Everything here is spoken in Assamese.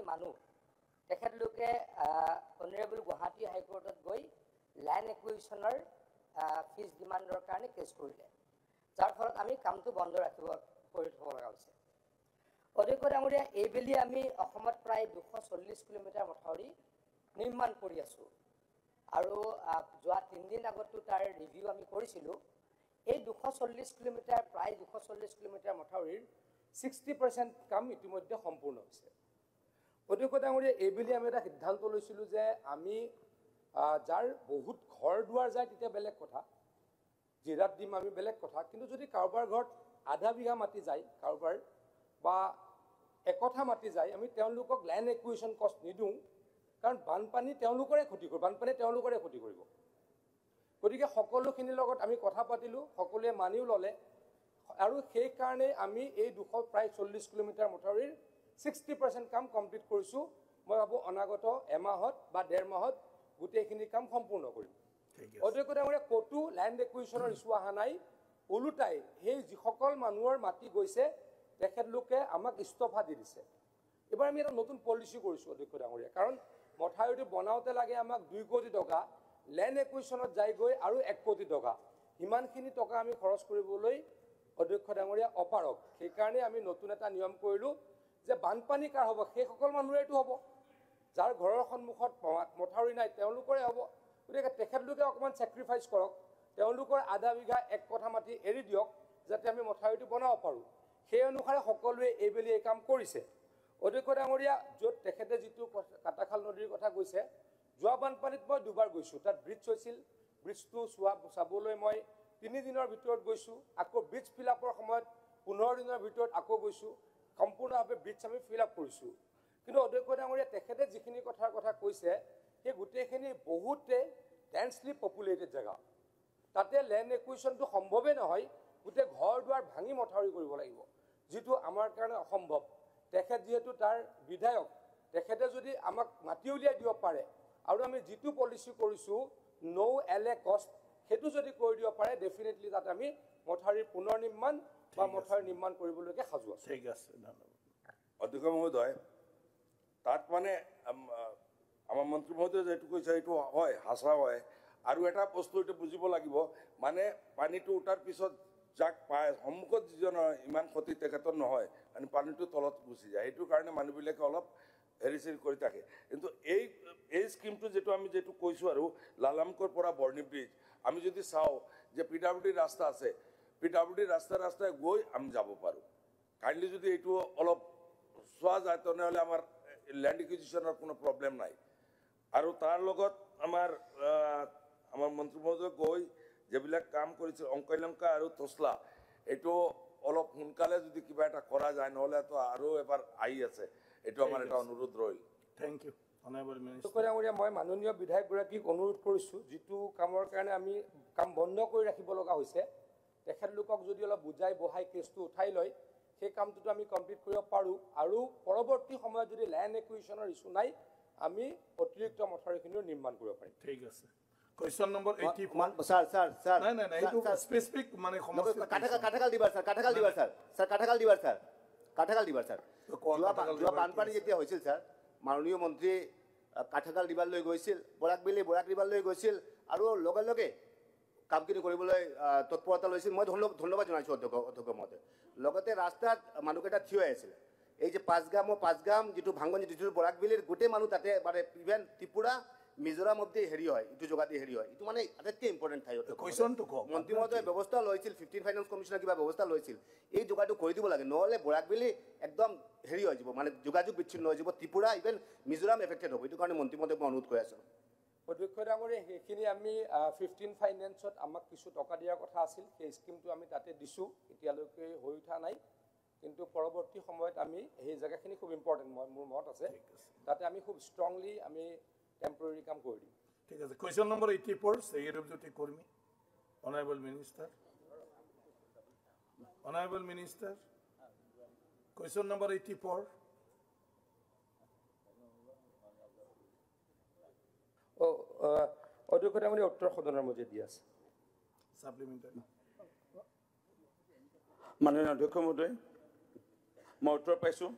মানুহ তেখেতলোকে অনাৰেবল গুৱাহাটী হাইকোৰ্টত গৈ ল্যান্ড একুইজিশনৰ ফিজ ডিমাণ্ডৰ কাৰণে কেছ কৰিলে, যাৰ ফলত আমি কামটো বন্ধ কৰি থ'ব লগা হৈছে। অধ্যক্ষ ডাঙৰীয়া, এইবেলি আমি অসমত প্ৰায় 240 কিলোমিটাৰ মথাউৰি নিৰ্মাণ কৰি আছোঁ আৰু যোৱা 3 দিন আগতো তাৰ ৰিভিউ আমি কৰিছিলোঁ। এই 240 কিলোমিটাৰ প্ৰায় 240 কিলোমিটাৰ মথাউৰিৰ 60% কাম ইতিমধ্যে সম্পূৰ্ণ হৈছে। অধ্যক্ষ ডাঙৰীয়া, এইবেলি আমি এটা সিদ্ধান্ত লৈছিলোঁ যে আমি যাৰ বহুত ঘৰ দুৱাৰ যায় তেতিয়া বেলেগ কথা, জিৰাত দিম আমি বেলেগ কথা, কিন্তু যদি কাৰোবাৰ ঘৰত আধা বিঘা মাটি যায়, কাৰোবাৰ বা একঠা মাটি যায়, আমি তেওঁলোকক ল্যান্ড একুইজিশন কষ্ট নিদিওঁ, কাৰণ বানপানী তেওঁলোকৰে ক্ষতি কৰিব, বানপানী তেওঁলোকৰে ক্ষতি কৰিব। গতিকে সকলোখিনিৰ লগত আমি কথা পাতিলোঁ, সকলোৱে মানিও ল'লে আৰু সেইকাৰণে আমি এই প্ৰায় 40 কিলোমিটাৰ মথাউৰিৰ 60% কাম কমপ্লিট কৰিছোঁ। মই ভাবোঁ অনাগত এমাহত বা 1.5 মাহত গোটেইখিনি কাম সম্পূৰ্ণ কৰিম। অধ্যক্ষ ডাঙৰীয়া, ক'তো ল্যান্ড একুইজিশনৰ ইছ্যু অহা নাই, ওলোটাই সেই যিসকল মানুহৰ মাটি গৈছে তেখেতলোকে আমাক ইস্তফা দি দিছে। এবাৰ আমি এটা নতুন পলিচি কৰিছোঁ অধ্যক্ষ ডাঙৰীয়া, কাৰণ মথাউৰিটো বনাওঁতে লাগে আমাক 2 কোটি টকা, ল্যান্ড একুইজিশনত যাই গৈ আৰু 1 কোটি টকা, সিমানখিনি টকা আমি খৰচ কৰিবলৈ অধ্যক্ষ ডাঙৰীয়া অপাৰক। সেইকাৰণে আমি নতুন এটা নিয়ম কৰিলোঁ যে বানপানী কাৰ হ'ব, সেইসকল মানুহৰেতো হ'ব, যাৰ ঘৰৰ সন্মুখত মথাউৰি নাই তেওঁলোকৰে হ'ব। গতিকে তেখেতলোকে অকণমান ছেক্ৰিফাইচ কৰক, তেওঁলোকৰ আধা বিঘা 1 কঠা মাটি এৰি দিয়ক, যাতে আমি মথাউৰিটো বনাব পাৰোঁ। সেই অনুসাৰে সকলোৱে এইবেলি এই কাম কৰিছে। অধ্যক্ষ ডাঙৰীয়া, য'ত তেখেতে যিটো কাটাখাল নদীৰ কথা কৈছে, যোৱা বানপানীত মই 2বাৰ গৈছোঁ, তাত ব্ৰিজ হৈছিল, ব্ৰিজটো চাবলৈ মই 3 দিনৰ ভিতৰত গৈছোঁ, আকৌ ব্ৰিজ ফিল আপৰ সময়ত 15 দিনৰ ভিতৰত আকৌ গৈছোঁ, সম্পূৰ্ণভাৱে ব্ৰিজ আমি ফিল আপ কৰিছোঁ। কিন্তু অধ্যক্ষ ডাঙৰীয়া, তেখেতে যিখিনি কথাৰ কথা কৈছে সেই গোটেইখিনি বহুতে ডেন্সলি পপুলেটেড জেগা, তাতে ল্যান্ড একুইজিশনটো সম্ভৱেই নহয়, গোটেই ঘৰ দুৱাৰ ভাঙি মথাউৰি কৰিব লাগিব, যিটো আমাৰ কাৰণে অসম্ভৱ। তেখেত যিহেতু তাৰ বিধায়ক, তেখেতে যদি আমাক মাটি উলিয়াই দিব পাৰে আৰু আমি যিটো পলিচি কৰিছোঁ নো এলে কষ্ট, সেইটো যদি কৰি দিব পাৰে, ডেফিনেটলি তাত আমি মথাউৰিৰ পুনৰ নিৰ্মাণ বা মথাউৰি নিৰ্মাণ কৰিবলৈকে সাজু আছোঁ। ঠিক আছে, ধন্যবাদ। অধ্যক্ষ মহোদয়, তাত মানে আমাৰ মন্ত্ৰী মহোদয়ে যেটো কৈছে সেইটো হয়, সঁচা হয়। আৰু এটা বস্তু এইটো বুজিব লাগিব, মানে পানীটো উঠাৰ পিছত যাক পায় সন্মুখত যিজনৰ ইমান ক্ষতি তেখেতৰ নহয়, মানে পানীটো তলত গুচি যায়, সেইটো কাৰণে মানুহবিলাকে অলপ হেৰি কৰি থাকে। কিন্তু এই স্কিমটো আমি যেটো কৈছোঁ আৰু লালামকৰ পৰা বৰ্ণি ব্ৰিজ, আমি যদি চাওঁ যে PWD ৰাস্তা আছে, PWD ৰাস্তাই গৈ আমি যাব পাৰোঁ। কাইণ্ডলি যদি এইটো অলপ চোৱা যায় তেনেহ'লে আমাৰ ল্যান্ড একুইজিশনৰ কোনো প্ৰব্লেম নাই। আৰু তাৰ লগত আমাৰ মন্ত্ৰী মহোদয় গৈ যিবিলাক কাম কৰিছিল অংকলংকা আৰু তোছলা, এইটো অলপ সোনকালে যদি কিবা এটা কৰা যায়, নহ'লেতো আৰু এবাৰ আহি আছে, এইটো আমাৰ এটা অনুৰোধ ৰহিল। Thank you honourable minister. মই মাননীয় বিধায়কগৰাকীক অনুৰোধ কৰিছোঁ, যিটো কামৰ কাৰণে আমি কাম বন্ধ কৰি ৰাখিব লগা হৈছে, তেখেতলোকক যদি অলপ বুজাই বহাই কেছটো উঠাই লয়, সেই কামটোতো আমি কমপ্লিট কৰিব পাৰোঁ। আৰু পৰৱৰ্তী সময়ত যদি ল্যান্ড একুইজিশনৰ ইছ্যু নাই, আমি অতিৰিক্ত মথাউৰিখিনিও নিৰ্মাণ কৰিব পাৰিম। ঠিক আছে। Question number 84। স্যাৰ নাই এইটো স্পেসিফিক মানে সমস্যা কাটাখাল দিবাৰ স্যাৰ যোৱা বানপানী যেতিয়া হৈছিল স্যাৰ, মাননীয় মন্ত্ৰী কাটাখাল দিবাৰলৈ গৈছিল, বৰাক দিবাৰলৈ গৈছিল আৰু লগে লগে কামখিনি কৰিবলৈ তৎপৰতা লৈছিল। মই ধন্যবাদ জনাইছোঁ অধ্যক্ষ মহোদয়। লগতে ৰাস্তাত মানুহকেইটা থিয় হৈ আছিল, এই যে পাঁচগাম যিটো ভাংগন যিটো বৰাকবিলিৰ গোটেই মানুহ তাতে মানে ইভেন ত্ৰিপুৰা মিজোৰাম অব্দি হেৰি হয়, ইটো জেগাতে হেৰি হয়, এইটো মানে আটাইতকৈ ইম্পৰ্টেণ্ট ঠাই। মন্ত্ৰী মহোদয়ে ব্যৱস্থা লৈছিল, 15 ফাইনেন্স কমিশ্যনে কিবা ব্যৱস্থা লৈছিল, এই জেগাটো কৰি দিব লাগে, নহ'লে বৰাকবিলি একদম হেৰি হৈ যাব, মানে যোগাযোগ বিচ্ছিন্ন হৈ যাব, ত্ৰিপুৰা ইভেন মিজোৰাম এফেক্টেড হ'ব। এইটো কাৰণে মন্ত্ৰী মহোদয়ক মই অনুৰোধ কৰি আছোঁ। অধ্যক্ষ ডাঙৰীয়া, সেইখিনি আমি 15 ফাইনেন্সত আমাক কিছু টকা দিয়াৰ কথা আছিল, সেই স্কিমটো আমি তাতে দিছোঁ, এতিয়ালৈকে হৈ উঠা নাই, কিন্তু পৰৱৰ্তী সময়ত আমি সেই জেগাখিনি খুব ইম্পৰ্টেণ্ট, মোৰ মত আছে, তাতে আমি খুব ষ্ট্ৰংলি আমি টেম্পৰেৰী কাম কৰি দিম। ঠিক আছে। কোৱেশ্চন নম্বৰ 84 চেক্ৰেটাৰী কৰ্মী, অনাৰেবল মিনিষ্টাৰ। Question number 84। অধ্যক্ষ ডাঙৰীয়া, উত্তৰ সদনৰ মজিদ দি আছে। সাপ্লিমেণ্টাৰী। মাননীয় অধ্যক্ষ মহোদয়, মই উত্তৰ পাইছোঁ।